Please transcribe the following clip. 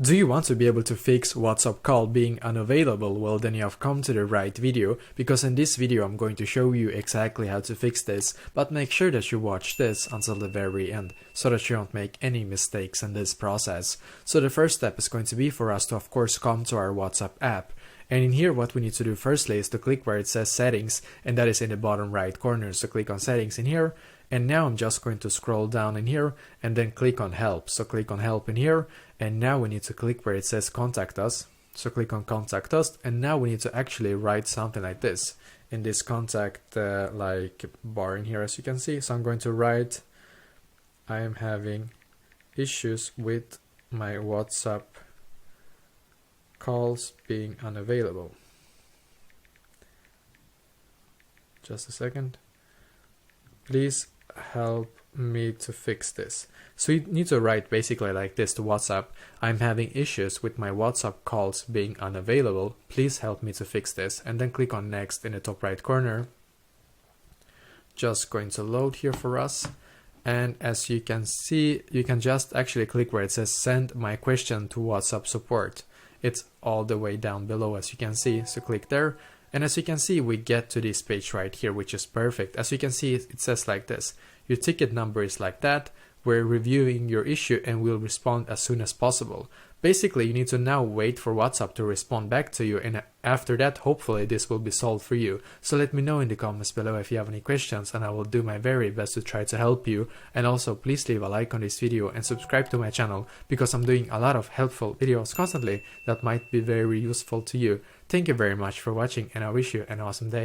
Do you want to be able to fix WhatsApp call being unavailable? Well, then you have come to the right video, because in this video I'm going to show you exactly how to fix this, but make sure that you watch this until the very end so that you don't make any mistakes in this process. So the first step is going to be for us to of course come to our WhatsApp app. And in here what we need to do firstly is to click where it says settings, and that is in the bottom right corner. So click on settings in here, and now I'm just going to scroll down in here and then click on help. So click on help in here, and now we need to click where it says contact us. So click on contact us, and now we need to actually write something like this in this contact like bar in here, as you can see. So I'm going to write, I am having issues with my WhatsApp calls being unavailable. Just a second. Please help me to fix this. So you need to write basically like this to WhatsApp. I'm having issues with my WhatsApp calls being unavailable. Please help me to fix this. And then click on next in the top right corner. Just going to load here for us. And as you can see, you can just actually click where it says send my question to WhatsApp support. It's all the way down below, as you can see. So click there. And as you can see, we get to this page right here, which is perfect. As you can see, it says like this. Your ticket number is like that. We're reviewing your issue and we'll respond as soon as possible. Basically, you need to now wait for WhatsApp to respond back to you, and after that, hopefully this will be solved for you. So let me know in the comments below if you have any questions, and I will do my very best to try to help you. And also, please leave a like on this video and subscribe to my channel, because I'm doing a lot of helpful videos constantly that might be very useful to you. Thank you very much for watching, and I wish you an awesome day.